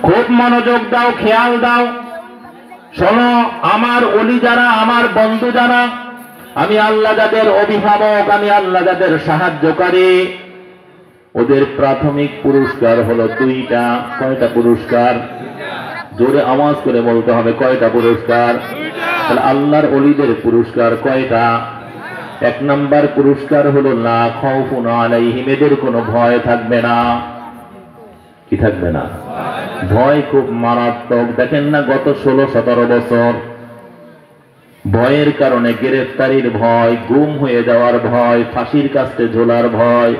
খুব মনোযোগ দাও, খেয়াল দাও, শোনো। আমার ওলি যারা, আমার বন্ধু যারা, আমি আল্লাহ যাদের অভিভাবক, আমি আল্লাহ যাদের সাহায্যকারী, ওদের প্রাথমিক পুরস্কার হলো দুইটা। কয়টা পুরস্কার? জোরে আওয়াজ করে বলতে হবে, কয়টা পুরস্কার? তাহলে আল্লাহর ওলিদের পুরস্কার কয়টা? এক নাম্বার পুরস্কার হলো লা খাউফুন আলাইহিম, এদের কোনো ভয় থাকবে না। কি থাকবে না? ভয় খুব মারাত্মক। দেখেন না, গত 16-17 বছর ভয়ের কারণে গ্রেফতারির ভয়, গুম হয়ে যাওয়ার ভয়, ফাঁসির কাছে ঝোলার ভয়,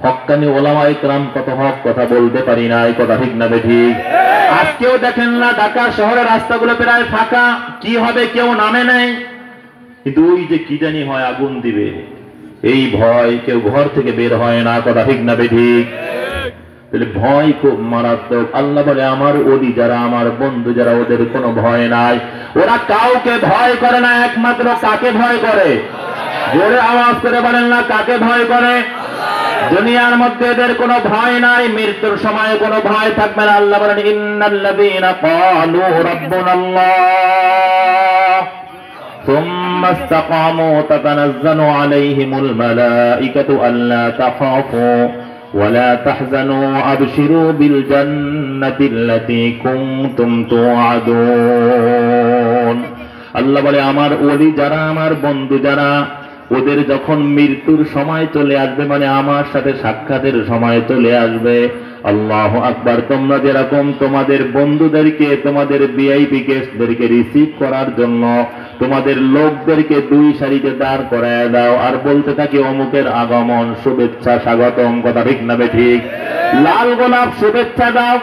হক্কানি ওলামা ইকরাম কত হক কথা বলতে পারি না, এই কথা ঠিক না বেঠিক? আজকেও দেখেন না, ঢাকা শহরের রাস্তাগুলো প্রায় ফাঁকা, কি হবে কেউ নামে নাই, কিন্তু ওই যে কি জানি হয়, আগুন দিবে, এই ভয়, কেউ ঘর থেকে বের হয় না, কথা ঠিক না বেঠিক? তাহলে ভয় খুব মারাত্মক। আল্লাহ বলে আমার ওলি যারা, আমার বন্ধু যারা, ওদের কোনো ভয় নাই, ওরা কাউকে ভয় করে না, একমাত্র কাকে ভয় করে? জোরে আওয়াজ করে বলেন না, কাকে ভয় করে? দুনিয়ার মধ্যে এদের কোনো ভয় নাই, মৃত্যুর সময় কোনো ভয় থাকবে না। আল্লাহ বলেন ইন্নাল্লাযীনা ক্বালু রাব্বুনাল্লাহ সুম্মা ইসতাকামু তাতানাজ্জালু আলাইহিমুল মালাঈকাতু আল্লা তাখাফু ওয়ালা তাহজানু আবশিরু বিল জান্নাতিল্লাতী কুনতুম তুআদুন। আল্লাহ বলে আমার ওলি যারা, আমার বন্ধু যারা, ওদের যখন মৃত্যুর সময় চলে আসবে, মানে আমার সাথে সাক্ষাতের সময় চলে আসবে, আল্লাহু আকবার, তোমরা যেরকম তোমাদের বন্ধুদেরকে, তোমাদের ভিআইপি গেস্টদেরকে রিসিভ করার জন্য তোমাদের লোকদেরকে দুই সারিতে দাঁড় করায় দাও, আর বলতে থাকি অমুকের আগমন, শুভেচ্ছা, স্বাগতম, কথা ঠিক না বেঠিক? লাল গোলাপ শুভেচ্ছা দাও,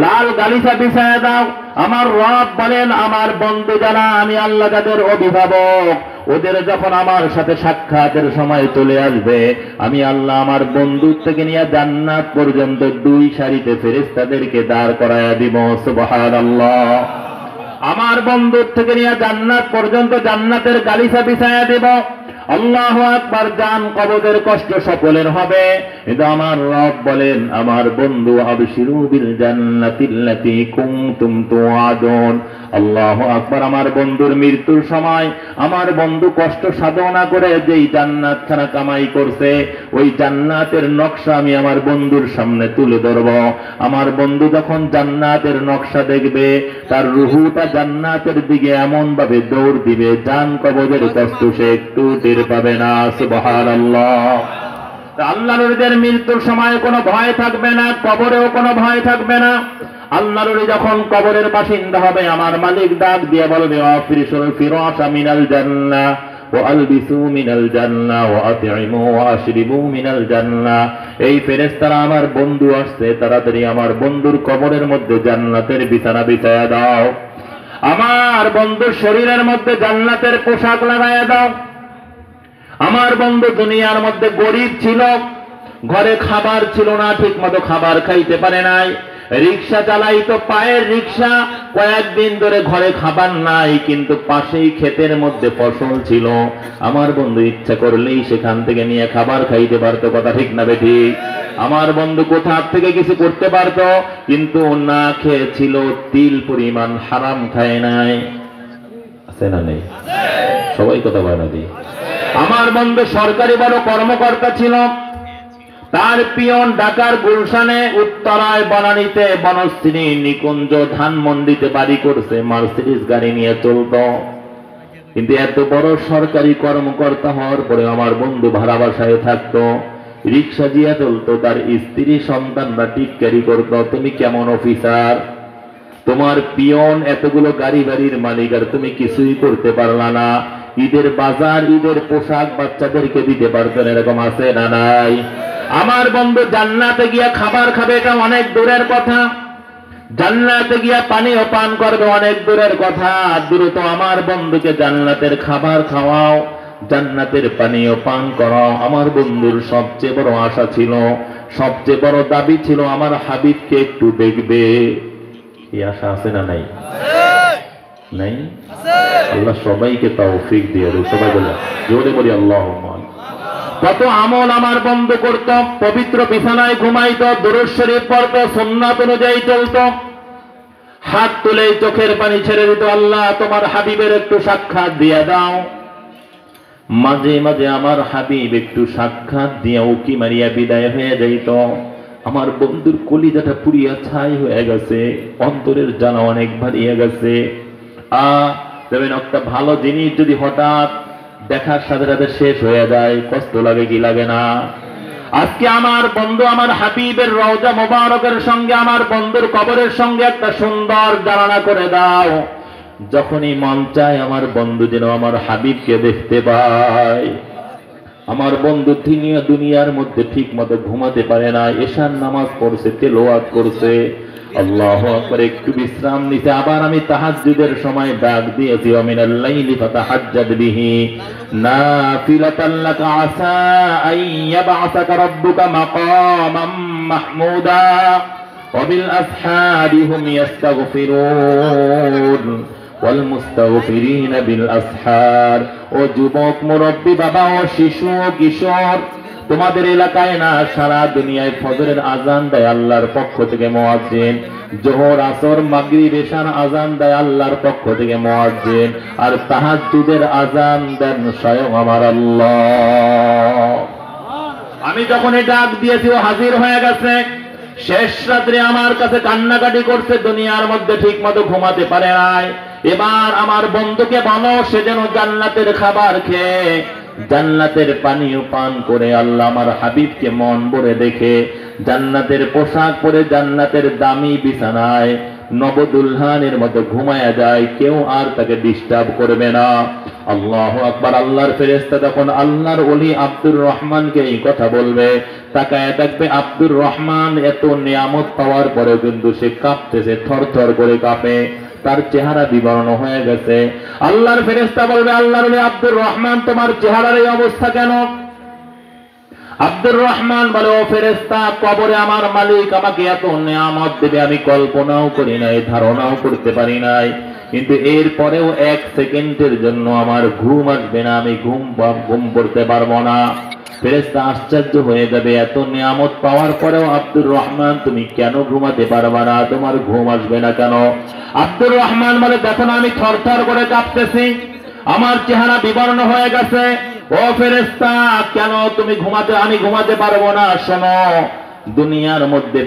লাল গালিচা বিছায় দাও। আমার রব বলেন আমার বন্ধু যারা, আমি আল্লাহ যাদের অভিভাবক, ওদের যখন আমার সাথে সাক্ষাতের সময় চলে আসবে, আমি আল্লাহ আমার বন্ধুর থেকে নিয়ে জান্নাত পর্যন্ত দুই সারিতে ফেরেশতাদেরকে দাঁড় করায়া দিব। সুবহানাল্লাহ। আমার বন্ধুর থেকে নিয়ে জান্নাত পর্যন্ত জান্নাতের গালিচা বিছায়া দেব। আল্লাহু আকবার। জান কবরের কষ্ট সকলের হবে, কিন্তু আমার রব বলেন আমার বন্ধু আবশিরু বিল জান্নাতিল্লাতী কুনতুম তুআদুন। আল্লাহু আকবার। আমার বন্ধুর মৃত্যুর সময় আমার বন্ধু কষ্ট সাধনা করে যেই জান্নাত খানা কামাই করছে, ওই জান্নাতের নকশা আমি আমার বন্ধুর সামনে তুলে ধরব। আমার বন্ধু যখন জান্নাতের নকশা দেখবে, তার রুহুটা জান্নাতের দিকে এমন ভাবে দৌড় দিবে, জান কবরের কষ্ট সে একটু টের পাবে না। সুবহানাল্লাহ। আল্লাহর ওলিদের মৃত্যুর সময় কোনো ভয় থাকবে না, কবরেও কোনো ভয় থাকবে না। আল্লাহর ওলি যখন কবরের বাসিন্দা হবে, আমার মালিক ডাক দিয়ে বলবে আফরিশুল ফিরাশা মিনাল জান্নাহ ওয়া আলবিসু মিনাল জান্নাহ ওয়া আতইমু ওয়া আশরিবু মিনাল জান্নাহ। এই ফেরেশতারা আমার বন্ধু আসছে, তাড়াতাড়ি আমার বন্ধুর কবরের মধ্যে জান্নাতের বিছানা বিছায়া দাও, আমার বন্ধুর শরীরের মধ্যে জান্নাতের পোশাক লাগায়া দাও। আমার বন্ধু দুনিয়ার মধ্যে গরিব ছিল, ঘরে খাবার ছিল না, ঠিক মতো খাবার খাইতে পারে নাই, রিক্সা চালাইতো, পায়ের রিক্সা, কয়েকদিন ধরে ঘরে খাবার নাই, কিন্তু পাশেই ক্ষেতের মধ্যে ফসল ছিল। আমার বন্ধু ইচ্ছা করলেই সেখান থেকে নিয়ে খাবার খাইতে পারতো, কথা ঠিক না বেঠিক? আমার বন্ধু কোথা থেকে কিছু করতে পারতো, কিন্তু না খেয়েছিল, তিল পরিমাণ হারাম খায় নাই। আছে না নেই? সবাই কথা বলে না দি। আমার বন্ধু সরকারি বড় কর্মকর্তা ছিল, তার পিয়ন ঢাকার গুলশানে, উত্তরায়, বনানীতে, বনশ্রী, নিকুঞ্জ, ধানমন্ডিতে বাড়ি করছে, মার্সিডিজ গাড়ি নিয়ে চলত। কিন্তু এত বড় সরকারি কর্মকর্তা হওয়ার পরে আমার বন্ধু ভাড়া বাসায় থাকতো, রিক্সা জিয়া চলতো, তার স্ত্রী সন্তানরা টিটকারি করতো, তুমি কেমন অফিসার, তোমার পিয়ন এতগুলো গাড়ি বাড়ির মালিক, আর তুমি কিছুই করতে পারলা না। ঈদের বাজার, ঈদের পোশাক বাচ্চাদেরকে দিতে পারতেন, এরকম আছে না নাই? আমার বন্ধু জান্নাতে গিয়া খাবার খাবে, এটা অনেক দূরের কথা, জান্নাতে গিয়া পানিও পান করবে, অনেক দূরের কথা। দ্রুত আমার বন্ধুকে জান্নাতের খাবার খাওয়াও, জান্নাতের পানিও পান করাও। আমার বন্ধুর সবচেয়ে বড় আশা ছিল, সবচেয়ে বড় দাবি ছিল, আমার হাবিবকে একটু দেখবে। এই আশা আছে না নাই? নাই? আল্লাহ সবাইকে তৌফিক দিয়ে দেয়। সবাই বলে জোরে বলি আল্লাহুম্মা। কত আমল আমার বন্ধু করত, পবিত্র বিছানায় ঘুমাইতো, দুরূদ শরীফ পড়তো, সুন্নাত অনুযায়ী চলতো। হাত তুলে চোখের পানি ছেড়ে দিত, আল্লাহ তোমার হাবিবের একটু সাক্ষাৎ দিয়ে দাও। মাঝে মাঝে আমার হাবিব একটু সাক্ষাৎ দিয়ে উকি মারিয়া বিদায় হয়ে যাইত। আমার বন্ধুর কলিজাটা পুড়িয়া ছাই হয়ে গেছে, অন্তরের জ্বালা অনেক ভারিয়ে গেছে। দেখবেন একটা ভালো জিনিস যদি হঠাৎ দেখার সাথে সাথে শেষ হয়ে যায়, কষ্ট লাগে কি লাগে না? আজকে আমার বন্ধু আমার হাবিবের রওজা মোবারকের সঙ্গে আমার বন্ধুর কবরের সঙ্গে একটা সুন্দর জানানা করে দাও। যখনই মন চায় আমার বন্ধু যেন আমার হাবিবকে দেখতে পায়। আমার বন্ধু দুনিয়ার মধ্যে ঠিক মতো ঘুমাতে পারে না, এশার নামাজ পড়ছে, তেলাওয়াত করছে, আল্লাহু আকবার, একটু বিশ্রাম নিতে। আবার আমি তাহাজ্জুদের সময় ডাক দিয়েছি, মিনাল লাইলি ফাতাহাজ্জাদ বিহি নাফিলাতান লাকা আসা আন ইয়াবআসাকা রাব্বুকা মাকামান মাহমুদা ওয়া বিল আসহারি হুম ইস্তাগফিরুন ওয়াল মুস্তাগফিরিনা বিল আসহার। ও যুবক, মুরব্বী, বাবা ও শিশু ও কিশোর, তোমাদের এলাকায় না সারা দুনিয়ায় ফজরের আজান দেয় আল্লাহর পক্ষ থেকে মুয়াজ্জিন, জোহর আসর মাগরিব এশার আজান দেয় আল্লাহর পক্ষ থেকে মুয়াজ্জিন, আর তাহাজ্জুদের আজান দেন স্বয়ং আমার আল্লাহ। আমি যখন এই ডাক দিয়েছি ও হাজির হয়ে গেছে। শেষ রাত্রে আমার কাছে কান্নাকাটি করছে, দুনিয়ার মধ্যে ঠিক মতো ঘুমাতে পারে নাই। এবার আমার বন্ধুকে বলো সে যেন জান্নাতের খাবার খেয়ে জান্নাতের পানীয় পান করে আল্লাহ আমার হাবিবকে মন ভরে দেখে জান্নাতের পোশাক পরে জান্নাতের দামি বিছানায় নবদুলহানের মতো ঘুমায়া যায়, কেউ আর তাকে ডিস্টার্ব করবে না। আল্লাহু আকবার। আল্লাহর ফেরেশতা যখন আল্লাহর ওলি আব্দুর রহমানকে এই কথা বলবে, তাকায় দেখবে আব্দুর রহমান এত নিয়ামত পাওয়ার পরেও কিন্তু সে কাঁপতেছে, থরথর করে কাঁপে, তার চেহারা বিবর্ণ হয়ে গেছে। আল্লাহর ফেরেশতা বলবে, আল্লাহর ওলি আব্দুর রহমান, তোমার চেহারার এই অবস্থা কেন? আব্দুর রহমান বলে, ও ফেরেশতা, কবরে আমার মালিক আমাকে এত নিয়ামত দেবে আমি কল্পনাও করি নাই, ধারণাও করতে পারি নাই, কিন্তু এরপরেও এক সেকেন্ডের জন্য আমার ঘুম আসবে না, আমি ঘুম পড়তে পারবো না। ফেরেশতা আশ্চর্য হয়ে যাবে, এত নিয়ামত পাওয়ার পরেও আব্দুর রহমান তুমি কেন ঘুমাতে পারবা না, তোমার ঘুম আসবে না কেন? আব্দুর রহমান বলে, দেখো না আমি থরথর করে কাঁপতেছি, আমার চেহারা বিবর্ণ হয়ে গেছে। ও ফেরেশতা, কেন তুমি আমি ঘুমাতে পারবো না? শোনো, দুনিয়ার মধ্যে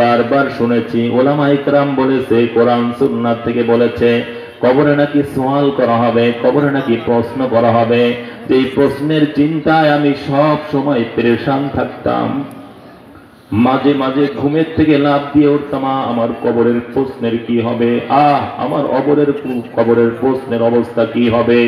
বারবার শুনেছি, ওলামা ইকরাম বলেছে, কোরআন সুন্নাত থেকে বলেছে, কবরে নাকি সওয়াল করা হবে, কবরে নাকি প্রশ্ন করা হবে। যে প্রশ্নের চিন্তায় আমি সব সময় পেরেশান থাকতাম, মাঝে মাঝে ঘুমের থেকে লাফ দিয়ে উঠতাম, আমার কবরের প্রশ্নের কি হবে, আমার কবরের প্রশ্নের অবস্থা কি হবে।